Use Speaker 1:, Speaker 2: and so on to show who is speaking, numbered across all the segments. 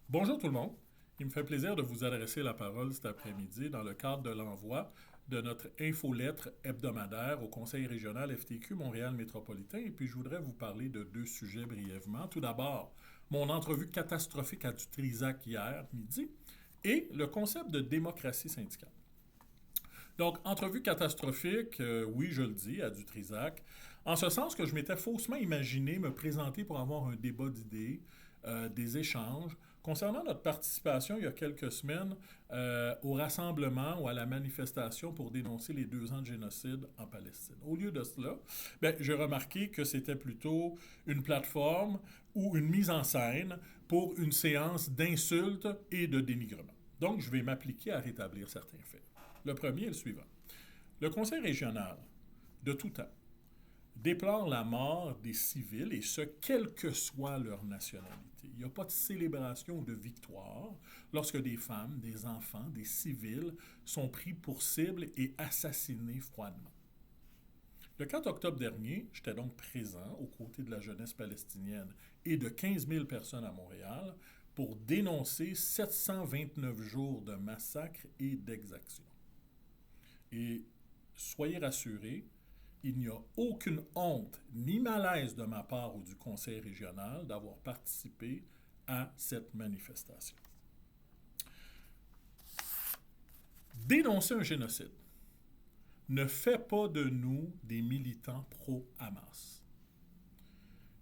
Speaker 1: Bonjour tout le monde. Il me fait plaisir de vous adresser la parole cet après-midi dans le cadre de l'envoi de notre infolettre hebdomadaire au Conseil régional FTQ Montréal Métropolitain. Et puis, je voudrais vous parler de deux sujets brièvement. Tout d'abord, mon entrevue catastrophique à Dutrisac hier midi et le concept de démocratie syndicale. Donc, entrevue catastrophique, oui, je le dis, à Dutrisac, en ce sens que je m'étais faussement imaginé me présenter pour avoir un débat d'idées, des échanges, concernant notre participation il y a quelques semaines au rassemblement ou à la manifestation pour dénoncer les 2 ans de génocide en Palestine. Au lieu de cela, j'ai remarqué que c'était plutôt une plateforme ou une mise en scène pour une séance d'insultes et de dénigrement. Donc, je vais m'appliquer à rétablir certains faits. Le premier est le suivant. Le Conseil régional, de tout temps, déplore la mort des civils, et ce, quelle que soit leur nationalité. Il n'y a pas de célébration ou de victoire lorsque des femmes, des enfants, des civils sont pris pour cible et assassinés froidement. Le 4 octobre dernier, j'étais donc présent aux côtés de la jeunesse palestinienne et de 15 000 personnes à Montréal pour dénoncer 729 jours de massacres et d'exactions. Et soyez rassurés, il n'y a aucune honte ni malaise de ma part ou du Conseil régional d'avoir participé à cette manifestation. Dénoncer un génocide ne fait pas de nous des militants pro-Hamas.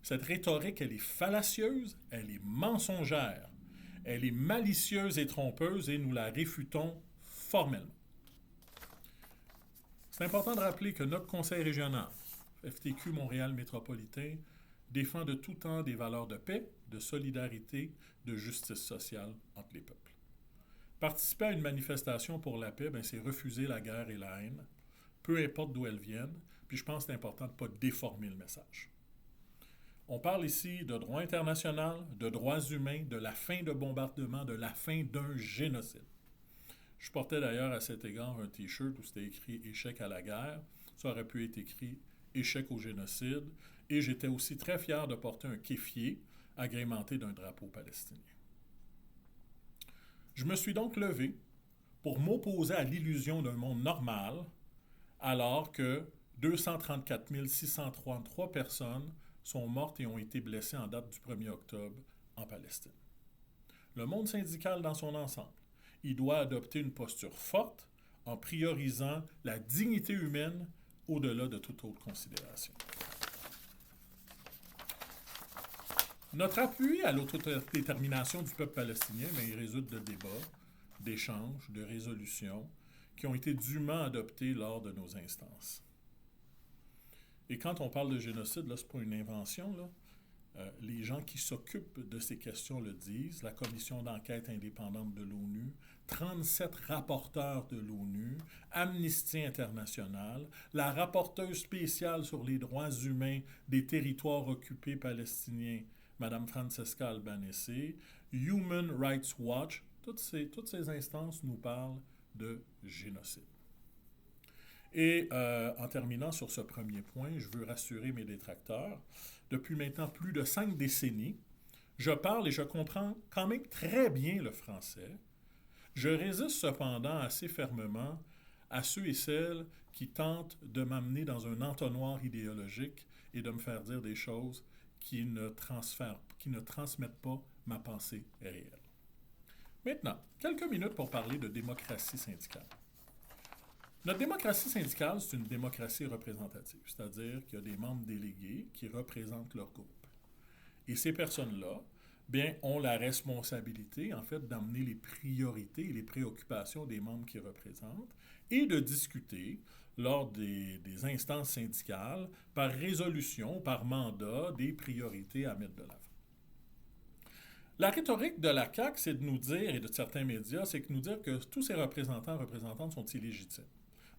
Speaker 1: Cette rhétorique, elle est fallacieuse, elle est mensongère, elle est malicieuse et trompeuse et nous la réfutons formellement. C'est important de rappeler que notre conseil régional, FTQ Montréal Métropolitain, défend de tout temps des valeurs de paix, de solidarité, de justice sociale entre les peuples. Participer à une manifestation pour la paix, c'est refuser la guerre et la haine, peu importe d'où elles viennent, puis je pense que c'est important de ne pas déformer le message. On parle ici de droit international, de droits humains, de la fin de bombardement, de la fin d'un génocide. Je portais d'ailleurs à cet égard un t-shirt où c'était écrit échec à la guerre. Ça aurait pu être écrit échec au génocide. Et j'étais aussi très fier de porter un kéfier agrémenté d'un drapeau palestinien. Je me suis donc levé pour m'opposer à l'illusion d'un monde normal alors que 234 633 personnes sont mortes et ont été blessées en date du 1er octobre en Palestine. Le monde syndical dans son ensemble, il doit adopter une posture forte en priorisant la dignité humaine au-delà de toute autre considération. Notre appui à l'autodétermination du peuple palestinien, il résulte de débats, d'échanges, de résolutions qui ont été dûment adoptés lors de nos instances. Et quand on parle de génocide, là, ce n'est pas une invention, là. Les gens qui s'occupent de ces questions le disent. La commission d'enquête indépendante de l'ONU, 37 rapporteurs de l'ONU, Amnesty International, la rapporteuse spéciale sur les droits humains des territoires occupés palestiniens, Mme Francesca Albanese, Human Rights Watch, toutes ces instances nous parlent de génocide. Et en terminant sur ce premier point, je veux rassurer mes détracteurs. Depuis maintenant plus de 5 décennies, je parle et je comprends quand même très bien le français. Je résiste cependant assez fermement à ceux et celles qui tentent de m'amener dans un entonnoir idéologique et de me faire dire des choses qui ne transmettent pas ma pensée réelle. Maintenant, quelques minutes pour parler de démocratie syndicale. Notre démocratie syndicale, c'est une démocratie représentative, c'est-à-dire qu'il y a des membres délégués qui représentent leur groupe. Et ces personnes-là, ont la responsabilité, en fait, d'emmener les priorités et les préoccupations des membres qu'ils représentent et de discuter lors des instances syndicales, par résolution, par mandat, des priorités à mettre de l'avant. La rhétorique de la CAQ, c'est de nous dire, et de certains médias, c'est de nous dire que tous ces représentantes sont illégitimes.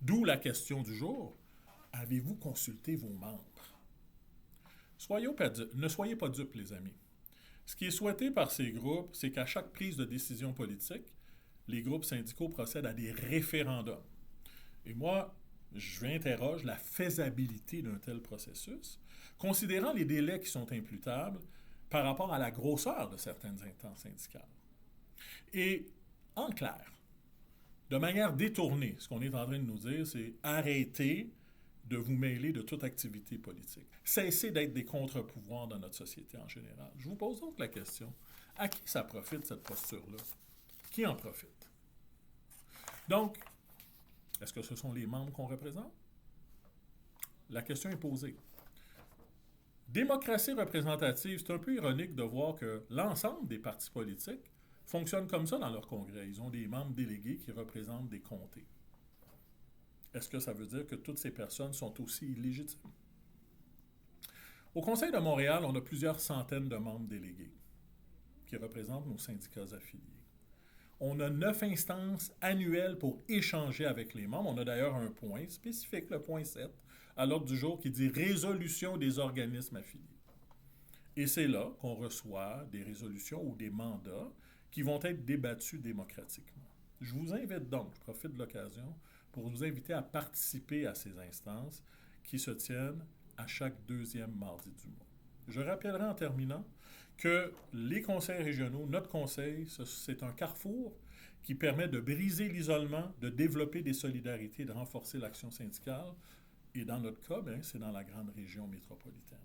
Speaker 1: D'où la question du jour. Avez-vous consulté vos membres? Ne soyez pas dupes, les amis. Ce qui est souhaité par ces groupes, c'est qu'à chaque prise de décision politique, les groupes syndicaux procèdent à des référendums. Et moi, je m'interroge la faisabilité d'un tel processus, considérant les délais qui sont imputables par rapport à la grosseur de certaines instances syndicales. Et en clair, de manière détournée, ce qu'on est en train de nous dire, c'est arrêtez de vous mêler de toute activité politique. Cessez d'être des contre-pouvoirs dans notre société en général. Je vous pose donc la question, à qui ça profite cette posture-là? Qui en profite? Donc, est-ce que ce sont les membres qu'on représente? La question est posée. Démocratie représentative, c'est un peu ironique de voir que l'ensemble des partis politiques fonctionnent comme ça dans leur congrès. Ils ont des membres délégués qui représentent des comtés. Est-ce que ça veut dire que toutes ces personnes sont aussi illégitimes? Au Conseil de Montréal, on a plusieurs centaines de membres délégués qui représentent nos syndicats affiliés. On a 9 instances annuelles pour échanger avec les membres. On a d'ailleurs un point spécifique, le point 7, à l'ordre du jour qui dit « Résolution des organismes affiliés ». Et c'est là qu'on reçoit des résolutions ou des mandats qui vont être débattus démocratiquement. Je vous invite donc, je profite de l'occasion, pour vous inviter à participer à ces instances qui se tiennent à chaque 2e mardi du mois. Je rappellerai en terminant que les conseils régionaux, notre conseil, c'est un carrefour qui permet de briser l'isolement, de développer des solidarités, de renforcer l'action syndicale. Et dans notre cas, c'est dans la grande région métropolitaine.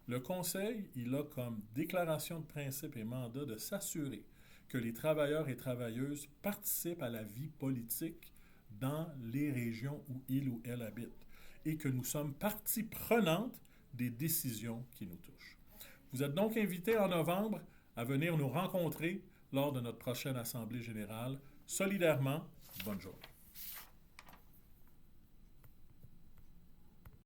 Speaker 1: Le conseil, il a comme déclaration de principe et mandat de s'assurer que les travailleurs et travailleuses participent à la vie politique dans les régions où il ou elle habite et que nous sommes partie prenante des décisions qui nous touchent. Vous êtes donc invités en novembre à venir nous rencontrer lors de notre prochaine Assemblée générale. Solidairement, bonne journée.